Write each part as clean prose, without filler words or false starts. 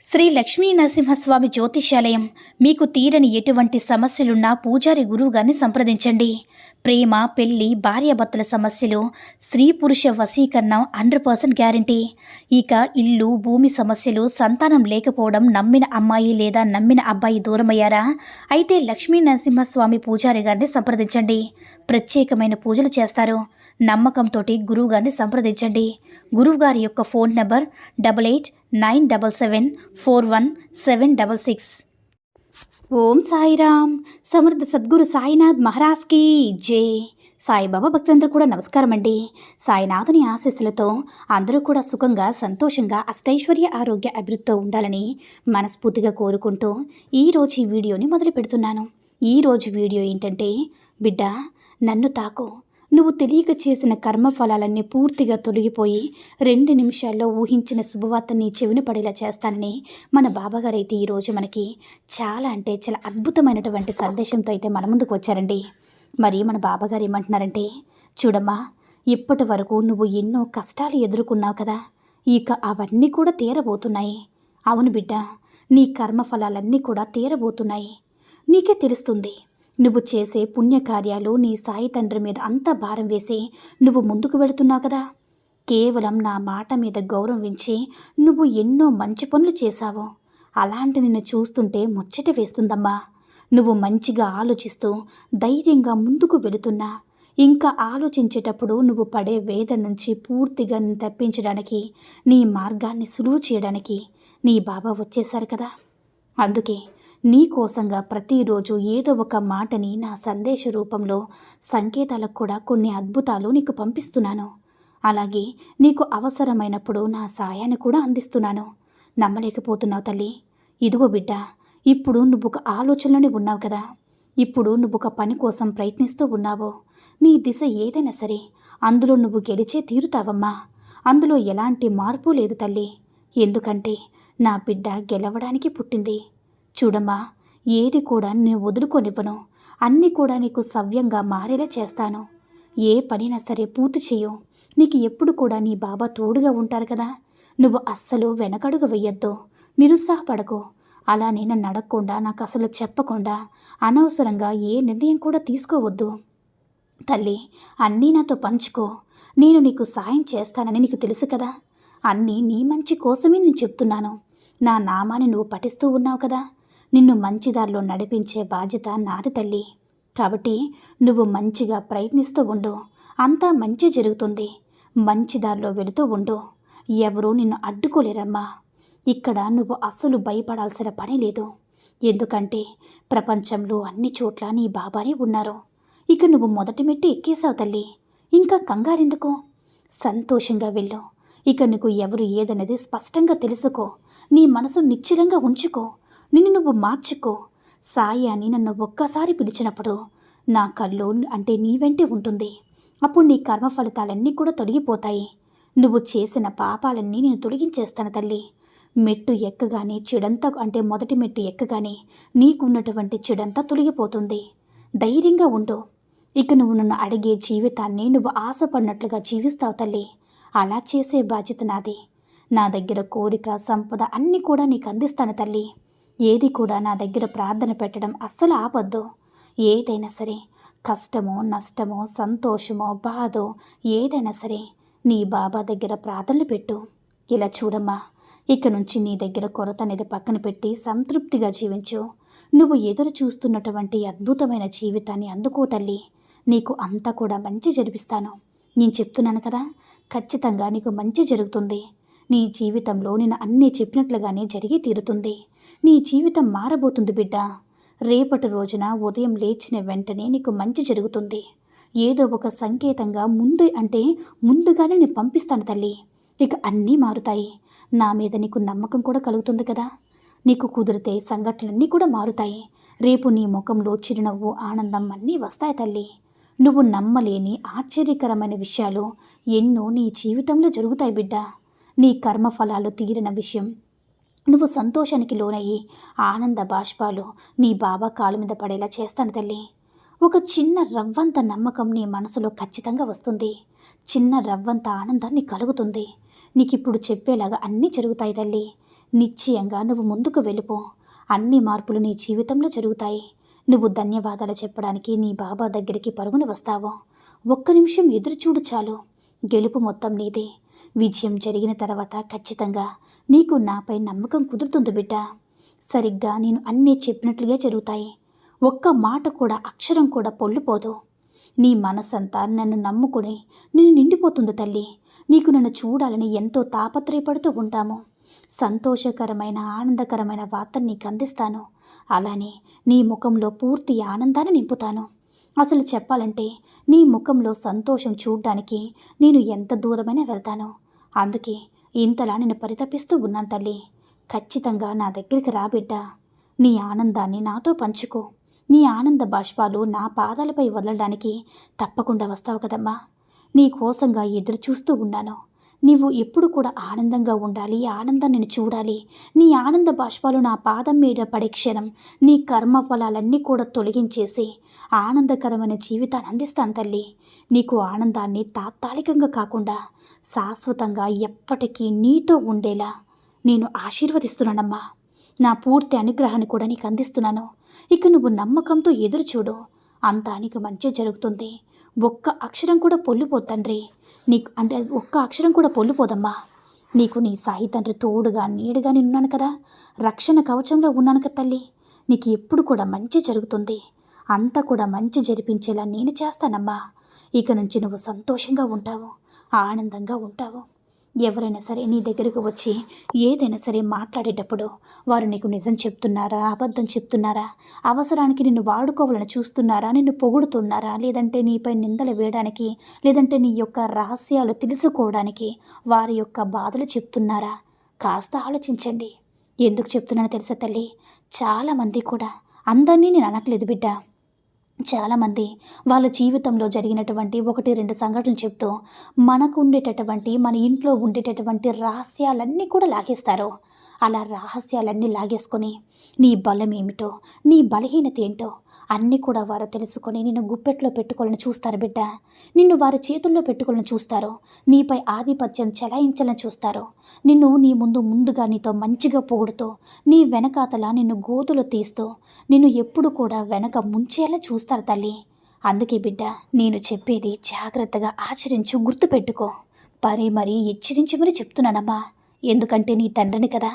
శ్రీ లక్ష్మీ నరసింహస్వామి జ్యోతిష్యాలయం. మీకు తీరని ఎటువంటి సమస్యలున్నా పూజారి గురువుగారిని సంప్రదించండి. ప్రేమ, పెళ్లి, భార్యాభర్తల సమస్యలు, స్త్రీ పురుష వశీకరణం 100% గ్యారంటీ. ఇక ఇల్లు, భూమి సమస్యలు, సంతానం లేకపోవడం, నమ్మిన అమ్మాయి లేదా నమ్మిన అబ్బాయి దూరమయ్యారా? అయితే లక్ష్మీ నరసింహస్వామి పూజారి గారిని సంప్రదించండి. ప్రత్యేకమైన పూజలు చేస్తారు. నమ్మకంతో గురువుగారిని సంప్రదించండి. గురువుగారి యొక్క ఫోన్ నంబర్ 8897741766. ఓం సాయిరామ్. సమర్థ సద్గురు సాయినాథ్ మహారాజ్కి జై. సాయిబాబా భక్తులందరూ కూడా నమస్కారం అండి. సాయినాథుని ఆశీస్సులతో అందరూ కూడా సుఖంగా, సంతోషంగా, అష్టైశ్వర్య, ఆరోగ్య, అభివృద్ధితో ఉండాలని మనస్ఫూర్తిగా కోరుకుంటూ ఈరోజు ఈ వీడియోని మొదలు పెడుతున్నాను. ఈరోజు వీడియో ఏంటంటే, బిడ్డ నన్ను తాకు, నువ్వు తెలియక చేసిన కర్మఫలాలన్నీ పూర్తిగా తొలగిపోయి 2 నిమిషాల్లో ఊహించిన శుభవార్త నీ చెవిన పడేలా చేస్తానని మన బాబాగారు అయితే ఈరోజు మనకి చాలా అద్భుతమైనటువంటి సందేశంతో అయితే మన ముందుకు వచ్చారండి. మరి మన బాబాగారు ఏమంటున్నారంటే, చూడమ్మా, ఇప్పటి వరకు నువ్వు ఎన్నో కష్టాలు ఎదుర్కొన్నావు కదా, ఇక అవన్నీ కూడా తీరబోతున్నాయి. అవును బిడ్డ, నీ కర్మఫలాలన్నీ కూడా తీరబోతున్నాయి. నీకే తెలుస్తుంది. నువ్వు చేసే పుణ్యకార్యాలు నీ సాయి తండ్రి మీద అంతా భారం వేసి నువ్వు ముందుకు వెళుతున్నావు కదా. కేవలం నా మాట మీద గౌరవించి నువ్వు ఎన్నో మంచి పనులు చేశావు. అలాంటి నిన్ను చూస్తుంటే ముచ్చట వేస్తుందమ్మా. నువ్వు మంచిగా ఆలోచిస్తూ ధైర్యంగా ముందుకు వెళుతున్నా. ఇంకా ఆలోచించేటప్పుడు నువ్వు పడే వేదన నుంచి పూర్తిగా తప్పించడానికి, నీ మార్గాన్ని సులువు చేయడానికి నీ బాబా వచ్చేశారు కదా. అందుకే నీ కోసంగా ప్రతిరోజు ఏదో ఒక మాటని నా సందేశ రూపంలో సంకేతాలకు కూడా కొన్ని అద్భుతాలు నీకు పంపిస్తున్నాను. అలాగే నీకు అవసరమైనప్పుడు నా సాయాన్ని కూడా అందిస్తున్నాను. నమ్మలేకపోతున్నావు తల్లి. ఇదిగో బిడ్డ, ఇప్పుడు నువ్వు ఒక ఆలోచనలోనే ఉన్నావు కదా. ఇప్పుడు నువ్వు ఒక పని కోసం ప్రయత్నిస్తూ ఉన్నావు. నీ దిశ ఏదైనా సరే అందులో నువ్వు గెలిచే తీరుతావమ్మా. అందులో ఎలాంటి మార్పు లేదు తల్లి. ఎందుకంటే నా బిడ్డ గెలవడానికి పుట్టింది. చూడమ్మా, ఏది కూడా నేను వదులుకొనివ్వను. అన్నీ కూడా నీకు సవ్యంగా మారేలా చేస్తాను. ఏ పనైనా సరే పూర్తి చేయు. నీకు ఎప్పుడు కూడా నీ బాబా తోడుగా ఉంటారు కదా. నువ్వు అస్సలు వెనకడుగు వెయ్యొద్దు, నిరుత్సాహపడకు. అలానే నన్ను అడగకుండా, నాకు అసలు చెప్పకుండా అనవసరంగా ఏ నిర్ణయం కూడా తీసుకోవద్దు. తల్లి, అన్నీ నాతో పంచుకో. నేను నీకు సాయం చేస్తానని నీకు తెలుసు కదా. అన్నీ నీ మంచి కోసమే నేను చెప్తున్నాను. నా నామాన్ని నువ్వు పఠిస్తూ ఉన్నావు కదా. నిన్ను మంచిదారిలో నడిపించే బాధ్యత నాది తల్లి. కాబట్టి నువ్వు మంచిగా ప్రయత్నిస్తూ ఉండు. అంతా మంచి జరుగుతుంది. మంచిదారిలో వెళుతూ ఉండు. ఎవరూ నిన్ను అడ్డుకోలేరమ్మా. ఇక్కడ నువ్వు అస్సలు భయపడాల్సిన పని లేదు. ఎందుకంటే ప్రపంచంలో అన్ని చోట్ల నీ బాబానే ఉన్నారు. ఇక నువ్వు మొదటి మెట్టు ఎక్కేశావు తల్లి. ఇంకా కంగారెందుకు? సంతోషంగా వెళ్ళు. ఇక నీకు ఎవరు ఏదన్నది స్పష్టంగా తెలుసుకో. నీ మనసు నిశ్చలంగా ఉంచుకో. నిన్ను నువ్వు మార్చుకో. సాయి అని నన్ను ఒక్కసారి పిలిచినప్పుడు నా కళ్ళు అంటే నీ వెంటే ఉంటుంది. అప్పుడు నీ కర్మ ఫలితాలన్నీ కూడా తొలగిపోతాయి. నువ్వు చేసిన పాపాలన్నీ నేను తొలగించేస్తాను తల్లి. మెట్టు ఎక్కగానే చెడంతా అంటే మొదటి మెట్టు ఎక్కగానే నీకున్నటువంటి చెడంతా తొలగిపోతుంది. ధైర్యంగా ఉండు. ఇక నువ్వు నన్ను అడిగే జీవితాన్ని నువ్వు ఆశపడినట్లుగా జీవిస్తావు తల్లి. అలా చేసే బాధ్యత నాది. నా దగ్గర కోరిక, సంపద అన్నీ కూడా నీకు అందిస్తాను తల్లి. ఏది కూడా నా దగ్గర ప్రార్థన పెట్టడం అస్సలు ఆపొద్దు. ఏదైనా సరే, కష్టమో, నష్టమో, సంతోషమో, బాధో ఏదైనా సరే నీ బాబా దగ్గర ప్రార్థనలు పెట్టు. ఇలా చూడమ్మా, ఇక నుంచి నీ దగ్గర కొరత అనేది పక్కన పెట్టి సంతృప్తిగా జీవించు. నువ్వు ఎదురు చూస్తున్నటువంటి అద్భుతమైన జీవితాన్ని అందుకో తల్లి. నీకు అంతా కూడా మంచి జరిపిస్తాను. నేను చెప్తున్నాను కదా, ఖచ్చితంగా నీకు మంచి జరుగుతుంది. నీ జీవితంలో నేను అన్నీ చెప్పినట్లుగానే జరిగి తీరుతుంది. నీ జీవితం మారబోతుంది బిడ్డ. రేపటి రోజున ఉదయం లేచిన వెంటనే నీకు మంచి జరుగుతుంది. ఏదో ఒక సంకేతంగా ముందుగానే నేను పంపిస్తాను తల్లి. ఇక అన్నీ మారుతాయి. నా మీద నీకు నమ్మకం కూడా కలుగుతుంది కదా. నీకు కుదిరితే సంఘటనలన్నీ కూడా మారుతాయి. రేపు నీ ముఖంలో చిరునవ్వు, ఆనందం అన్నీ వస్తాయి తల్లి. నువ్వు నమ్మలేని ఆశ్చర్యకరమైన విషయాలు ఎన్నో నీ జీవితంలో జరుగుతాయి బిడ్డ. నీ కర్మఫలాలు తీరిన విషయం, నువ్వు సంతోషానికి లోనయ్యి ఆనంద బాష్పాలు నీ బాబా కాలు మీద పడేలా చేస్తాను తల్లి. ఒక చిన్న రవ్వంత నమ్మకం నీ మనసులో ఖచ్చితంగా వస్తుంది. చిన్న రవ్వంత ఆనందాన్ని కలుగుతుంది. నీకిప్పుడు చెప్పేలాగా అన్నీ జరుగుతాయి తల్లి. నిశ్చయంగా నువ్వు ముందుకు వెళ్ళిపో. అన్ని మార్పులు నీ జీవితంలో జరుగుతాయి. నువ్వు ధన్యవాదాలు చెప్పడానికి నీ బాబా దగ్గరికి పరుగున వస్తావు. ఒక్క నిమిషం ఎదురు చూడు చాలు. గెలుపు మొత్తం నీదే. విజయం జరిగిన తర్వాత ఖచ్చితంగా నీకు నాపై నమ్మకం కుదురుతుంది బిడ్డ. సరిగ్గా నేను అన్నీ చెప్పినట్లుగా జరుగుతాయి. ఒక్క మాట కూడా, అక్షరం కూడా పొల్లిపోదు. నీ మనసంతా నన్ను నమ్ముకుని నేను నిండిపోతుంది తల్లి. నీకు నన్ను చూడాలని ఎంతో తాపత్రయపడుతూ ఉంటాము. సంతోషకరమైన, ఆనందకరమైన వార్తను నీకు అందిస్తాను. అలానే నీ ముఖంలో పూర్తి ఆనందాన్ని నింపుతాను. అసలు చెప్పాలంటే నీ ముఖంలో సంతోషం చూడ్డానికి నేను ఎంత దూరమైనా వెళ్తాను. అందుకే ఇంతలా నేను పరితపిస్తూ ఉన్నాను తల్లి. ఖచ్చితంగా నా దగ్గరికి రా బిడ్డ. నీ ఆనందాన్ని నాతో పంచుకో. నీ ఆనంద బాష్పాలు నా పాదాలపై వదలడానికి తప్పకుండా వస్తావు కదమ్మా. నీ కోసంగా ఎదురు చూస్తూ ఉన్నాను. నీవు ఎప్పుడు కూడా ఆనందంగా ఉండాలి, ఆనందాన్ని నేను చూడాలి. నీ ఆనంద బాష్పాలు నా పాదం మీద పడే క్షణం నీ కర్మఫలాలన్నీ కూడా తొలగించేసి ఆనందకరమైన జీవితాన్ని అందిస్తాను తల్లి. నీకు ఆనందాన్ని తాత్కాలికంగా కాకుండా శాశ్వతంగా ఎప్పటికీ నీతో ఉండేలా నేను ఆశీర్వదిస్తున్నానమ్మా. నా పూర్తి అనుగ్రహాన్ని కూడా నీకు అందిస్తున్నాను. ఇక నువ్వు నమ్మకంతో ఎదురు చూడు. అంతా నీకు మంచి జరుగుతుంది. ఒక్క అక్షరం కూడా పొల్లిపోదు తండ్రి. నీకు అంటే ఒక్క అక్షరం కూడా పొల్లిపోదమ్మా. నీకు నీ సాయి తండ్రి తోడుగా, నీడుగా నేనున్నాను కదా. రక్షణ కవచంలో ఉన్నాను కదా తల్లి. నీకు ఎప్పుడు కూడా మంచి జరుగుతుంది. అంతా కూడా మంచి జరిపించేలా నేను చేస్తానమ్మా. ఇక నుంచి నువ్వు సంతోషంగా ఉంటావు, ఆనందంగా ఉంటావు. ఎవరైనా సరే నీ దగ్గరకు వచ్చి ఏదైనా సరే మాట్లాడేటప్పుడు వారు నీకు నిజం చెప్తున్నారా, అబద్ధం చెప్తున్నారా, అవసరానికి నిన్ను వాడుకోవాలని చూస్తున్నారా, నిన్ను పొగుడుతున్నారా, లేదంటే నీపై నిందలు వేయడానికి, లేదంటే నీ యొక్క రహస్యాలు తెలుసుకోవడానికి వారి యొక్క బాధలు చెప్తున్నారా, కాస్త ఆలోచించండి. ఎందుకు చెప్తున్నానో తెలుసా తల్లి? చాలామంది కూడా, అందరినీ నేను అనట్లేదు బిడ్డ, చాలామంది వాళ్ళ జీవితంలో జరిగినటువంటి 1-2 సంఘటనలు చెప్తూ మనకు ఉండేటటువంటి, మన ఇంట్లో ఉండేటటువంటి రహస్యాలన్నీ కూడా లాగేస్తారు. అలా రహస్యాలన్నీ లాగేసుకొని నీ బలం ఏమిటో, నీ బలహీనత ఏంటో అన్నీ కూడా వారు తెలుసుకొని నిన్ను గుప్పెట్లో పెట్టుకోవాలని చూస్తారు బిడ్డ. నిన్ను వారి చేతుల్లో పెట్టుకోవాలని చూస్తారు. నీపై ఆధిపత్యం చెలాయించాలని చూస్తారు. నిన్ను నీ ముందుగా నీతో మంచిగా పొగుడుతూ, నీ వెనకాతల నిన్ను గోతులు తీస్తూ, నిన్ను ఎప్పుడు కూడా వెనక ముంచేలా చూస్తారు తల్లి. అందుకే బిడ్డ, నేను చెప్పేది జాగ్రత్తగా ఆచరించు, గుర్తుపెట్టుకో. మరీ హెచ్చరించి మరీ చెప్తున్నానమ్మా. ఎందుకంటే నీ తండ్రిని కదా.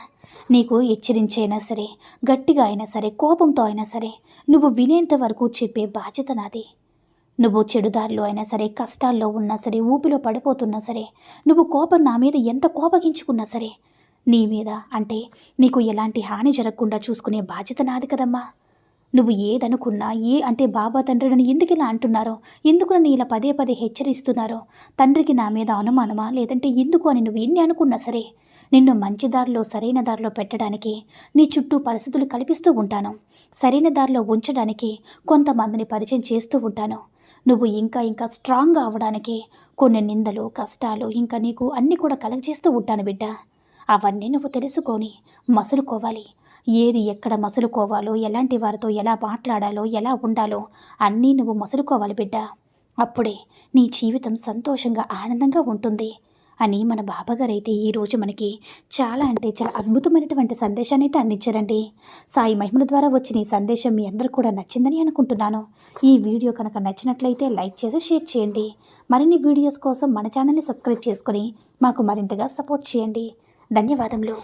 నీకు హెచ్చరించైనా సరే, గట్టిగా అయినా సరే, కోపంతో అయినా సరే నువ్వు వినేంత వరకు చెప్పే బాధ్యత నాది. నువ్వు చెడుదారిలో అయినా సరే, కష్టాల్లో ఉన్నా సరే, ఊపిలో పడిపోతున్నా సరే, నువ్వు కోపం నా మీద ఎంత కోపగించుకున్నా సరే, నీ మీద అంటే నీకు ఎలాంటి హాని జరగకుండా చూసుకునే బాధ్యత నాది కదమ్మా. నువ్వు ఏదనుకున్నా, అంటే బాబా తండ్రి నన్ను ఎందుకు ఇలా అంటున్నారో, ఎందుకు నన్ను ఇలా పదే హెచ్చరిస్తున్నారో, తండ్రికి నా మీద అనుమానమా, లేదంటే ఎందుకు అని నువ్వు ఎన్ని అనుకున్నా సరే, నిన్ను మంచి దారిలో, సరైన దారిలో పెట్టడానికి నీ చుట్టూ పరిస్థితులు కల్పిస్తూ ఉంటాను. సరైన దారిలో ఉంచడానికి కొంతమందిని పరిచయం చేస్తూ ఉంటాను. నువ్వు ఇంకా స్ట్రాంగ్గా అవ్వడానికి కొన్ని నిందలు, కష్టాలు ఇంకా నీకు అన్నీ కూడా కలగజేస్తూ ఉంటాను బిడ్డ. అవన్నీ నువ్వు తెలుసుకొని మసులుకోవాలి. ఏది ఎక్కడ మసులుకోవాలో, ఎలాంటి వారితో ఎలా మాట్లాడాలో, ఎలా ఉండాలో అన్నీ నువ్వు మసులుకోవాలి బిడ్డ. అప్పుడే నీ జీవితం సంతోషంగా, ఆనందంగా ఉంటుంది అని మన బాబాగారు అయితే ఈరోజు మనకి చాలా అద్భుతమైనటువంటి సందేశాన్ని అయితే అందించారండి. సాయి మహిమల ద్వారా వచ్చిన ఈ సందేశం మీ అందరూ కూడా నచ్చిందని అనుకుంటున్నాను. ఈ వీడియో కనుక నచ్చినట్లయితే లైక్ చేసి షేర్ చేయండి. మరిన్ని వీడియోస్ కోసం మన ఛానల్ని సబ్స్క్రైబ్ చేసుకొని మాకు మరింతగా సపోర్ట్ చేయండి. ధన్యవాదములు.